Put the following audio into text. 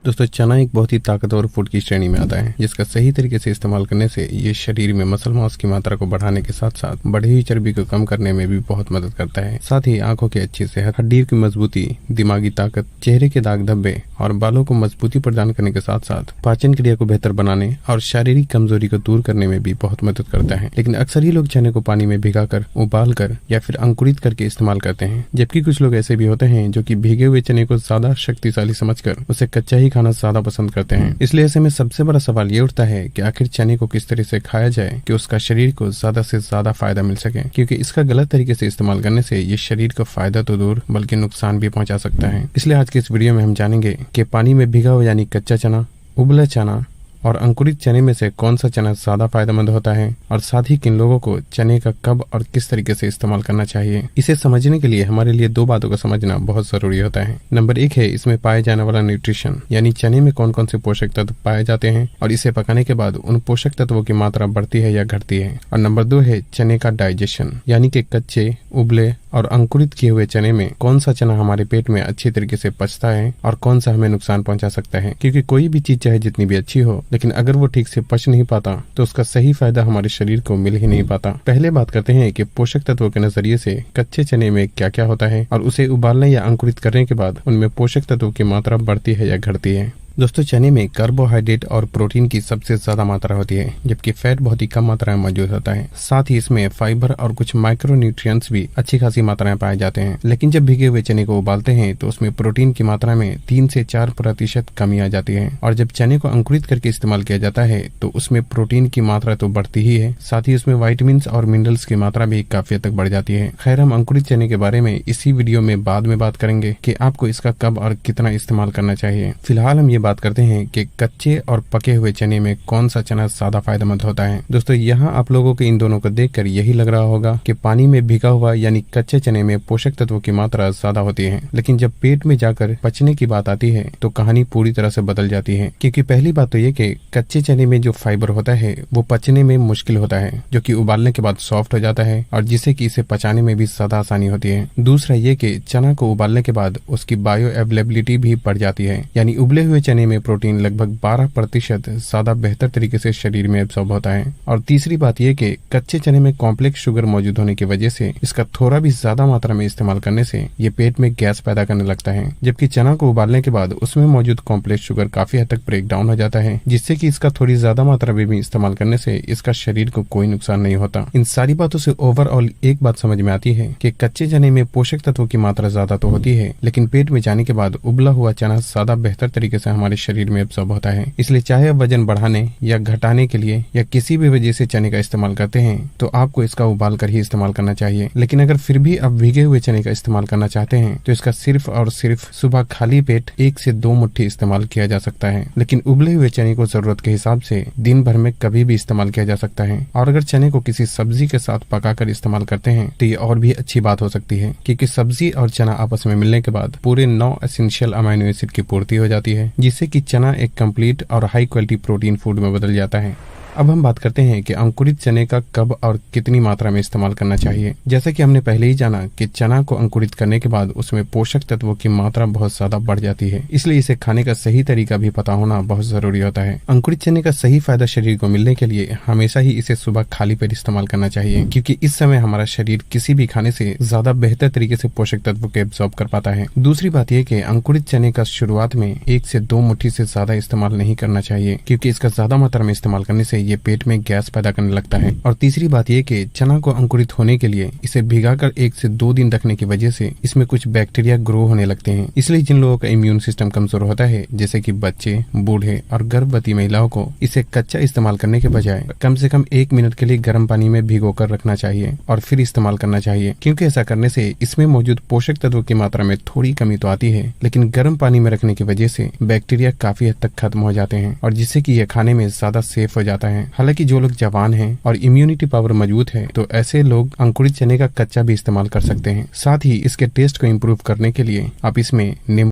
दोस्तों चना एक बहुत ही ताकतवर फूड की श्रेणी में आता है, जिसका सही तरीके से इस्तेमाल करने से ये शरीर में मसल मास की मात्रा को बढ़ाने के साथ साथ बढ़ी हुई चर्बी को कम करने में भी बहुत मदद करता है। साथ ही आंखों की अच्छी सेहत, हड्डियों की मजबूती, दिमागी ताकत, चेहरे के दाग धब्बे और बालों को मजबूती प्रदान करने के साथ साथ पाचन क्रिया को बेहतर बनाने और शारीरिक कमजोरी को दूर करने में भी बहुत मदद करता है। लेकिन अक्सर ही लोग चने को पानी में भिगाकर, उबालकर या फिर अंकुरित करके इस्तेमाल करते हैं, जबकि कुछ लोग ऐसे भी होते हैं जो कि भीगे हुए चने को ज्यादा शक्तिशाली समझकर उसे कच्चा ही खाना ज्यादा पसंद करते हैं। इसलिए ऐसे में सबसे बड़ा सवाल ये उठता है कि आखिर चने को किस तरह से खाया जाए कि उसका शरीर को ज्यादा से ज्यादा फायदा मिल सके, क्योंकि इसका गलत तरीके से इस्तेमाल करने से ये शरीर को फायदा तो दूर बल्कि नुकसान भी पहुंचा सकता है। इसलिए आज के इस वीडियो में हम जानेंगे कि पानी में भिगा हुआ यानी कच्चा चना, उबला चना और अंकुरित चने में से कौन सा चना ज्यादा फायदेमंद होता है, और साथ ही किन लोगों को चने का कब और किस तरीके से इस्तेमाल करना चाहिए। इसे समझने के लिए हमारे लिए दो बातों को समझना बहुत जरूरी होता है। नंबर 1 है इसमें पाए जाने वाला न्यूट्रिशन, यानी चने में कौन कौन से पोषक तत्व पाए जाते हैं और इसे पकाने के बाद उन पोषक तत्वों की मात्रा बढ़ती है या घटती है। और नंबर 2 है चने का डाइजेशन, यानी कि कच्चे, उबले और अंकुरित किए हुए चने में कौन सा चना हमारे पेट में अच्छी तरीके से पचता है और कौन सा हमें नुकसान पहुंचा सकता है। क्योंकि कोई भी चीज चाहे जितनी भी अच्छी हो, लेकिन अगर वो ठीक से पच नहीं पाता तो उसका सही फायदा हमारे शरीर को मिल ही नहीं पाता। पहले बात करते हैं कि पोषक तत्वों के नजरिए से कच्चे चने में क्या क्या होता है और उसे उबालने या अंकुरित करने के बाद उनमें पोषक तत्वों की मात्रा बढ़ती है या घटती है। दोस्तों चने में कार्बोहाइड्रेट और प्रोटीन की सबसे ज्यादा मात्रा होती है, जबकि फैट बहुत ही कम मात्रा में मौजूद होता है। साथ ही इसमें फाइबर और कुछ माइक्रो न्यूट्रिएंट्स भी अच्छी खासी मात्रा में पाए जाते हैं। लेकिन जब भीगे हुए चने को उबालते हैं तो उसमें प्रोटीन की मात्रा में 3 से 4% कमी आ जाती है, और जब चने को अंकुरित करके इस्तेमाल किया जाता है तो उसमें प्रोटीन की मात्रा तो बढ़ती ही है, साथ ही उसमें वाइटामिन और मिनरल्स की मात्रा भी काफी हद तक बढ़ जाती है। खैर, हम अंकुरित चने के बारे में इसी वीडियो में बाद में बात करेंगे कि आपको इसका कब और कितना इस्तेमाल करना चाहिए। फिलहाल हम ये बात करते हैं कि कच्चे और पके हुए चने में कौन सा चना ज्यादा फायदेमंद होता है। दोस्तों यहाँ आप लोगों को इन दोनों को देखकर यही लग रहा होगा कि पानी में भिगा हुआ यानी कच्चे चने में पोषक तत्वों की मात्रा ज्यादा होती है, लेकिन जब पेट में जाकर पचने की बात आती है तो कहानी पूरी तरह से बदल जाती है। क्योंकि पहली बात तो ये कि कच्चे चने में जो फाइबर होता है वो पचने में मुश्किल होता है, जो कि उबालने के बाद सॉफ्ट हो जाता है और जिससे कि इसे पचाने में भी ज्यादा आसानी होती है। दूसरा ये कि चना को उबालने के बाद उसकी बायो अवेलेबिलिटी भी बढ़ जाती है, यानी उबले हुए चने में प्रोटीन लगभग 12% ज्यादा बेहतर तरीके से शरीर में एब्सॉर्ब होता है। और तीसरी बात यह कि कच्चे चने में कॉम्प्लेक्स शुगर मौजूद होने की वजह से इसका थोड़ा भी ज्यादा मात्रा में इस्तेमाल करने से ये पेट में गैस पैदा करने लगता है, जबकि चना को उबालने के बाद उसमें मौजूद कॉम्प्लेक्स शुगर काफी हद तक ब्रेक डाउन हो जाता है, जिससे कि इसका थोड़ी ज्यादा मात्रा में भी इस्तेमाल करने से इसका शरीर को कोई नुकसान नहीं होता। इन सारी बातों से ओवरऑल एक बात समझ में आती है कि कच्चे चने में पोषक तत्वों की मात्रा ज्यादा तो होती है, लेकिन पेट में जाने के बाद उबला हुआ चना ज्यादा बेहतर तरीके से हमारे शरीर में एब्सॉर्ब होता है। इसलिए चाहे आप वजन बढ़ाने या घटाने के लिए या किसी भी वजह से चने का इस्तेमाल करते हैं तो आपको इसका उबाल कर ही इस्तेमाल करना चाहिए। लेकिन अगर फिर भी आप भीगे हुए चने का इस्तेमाल करना चाहते हैं तो इसका सिर्फ और सिर्फ सुबह खाली पेट 1 से 2 मुट्ठी इस्तेमाल किया जा सकता है। लेकिन उबले हुए चने को जरूरत के हिसाब से दिन भर में कभी भी इस्तेमाल किया जा सकता है। और अगर चने को किसी सब्जी के साथ पकाकर इस्तेमाल करते हैं तो ये और भी अच्छी बात हो सकती है, क्योंकि सब्जी और चना आपस में मिलने के बाद पूरे 9 एसेंशियल अमाइनो एसिड की पूर्ति हो जाती है, जिससे कि चना एक कंप्लीट और हाई क्वालिटी प्रोटीन फूड में बदल जाता है। अब हम बात करते हैं कि अंकुरित चने का कब और कितनी मात्रा में इस्तेमाल करना चाहिए। जैसा कि हमने पहले ही जाना कि चना को अंकुरित करने के बाद उसमें पोषक तत्वों की मात्रा बहुत ज्यादा बढ़ जाती है, इसलिए इसे खाने का सही तरीका भी पता होना बहुत जरूरी होता है। अंकुरित चने का सही फायदा शरीर को मिलने के लिए हमेशा ही इसे सुबह खाली पेट इस्तेमाल करना चाहिए, क्योंकि इस समय हमारा शरीर किसी भी खाने से ज्यादा बेहतर तरीके से पोषक तत्वों को एब्सॉर्ब कर पाता है। दूसरी बात यह कि अंकुरित चने का शुरुआत में 1 से 2 मुट्ठी से ज्यादा इस्तेमाल नहीं करना चाहिए, क्योंकि इसका ज्यादा मात्रा में इस्तेमाल करने से ये पेट में गैस पैदा करने लगता है। और तीसरी बात यह कि चना को अंकुरित होने के लिए इसे भिगाकर 1 से 2 दिन रखने की वजह से इसमें कुछ बैक्टीरिया ग्रो होने लगते हैं। इसलिए जिन लोगों का इम्यून सिस्टम कमजोर होता है, जैसे कि बच्चे, बूढ़े और गर्भवती महिलाओं को इसे कच्चा इस्तेमाल करने के बजाय कम से कम 1 मिनट के लिए गर्म पानी में भिगोकर रखना चाहिए और फिर इस्तेमाल करना चाहिए, क्योंकि ऐसा करने से इसमें मौजूद पोषक तत्वों की मात्रा में थोड़ी कमी तो आती है, लेकिन गर्म पानी में रखने की वजह से बैक्टीरिया काफी हद तक खत्म हो जाते हैं, और जिससे कि यह खाने में ज्यादा सेफ हो जाता है। हालांकि जो लोग जवान हैं और इम्यूनिटी पावर मजबूत है तो ऐसे लोग अंकुरित चने का कच्चा भी इस्तेमाल कर सकते हैं। साथ ही इसके टेस्ट को इम्प्रूव करने के लिए आप इसमें नींबू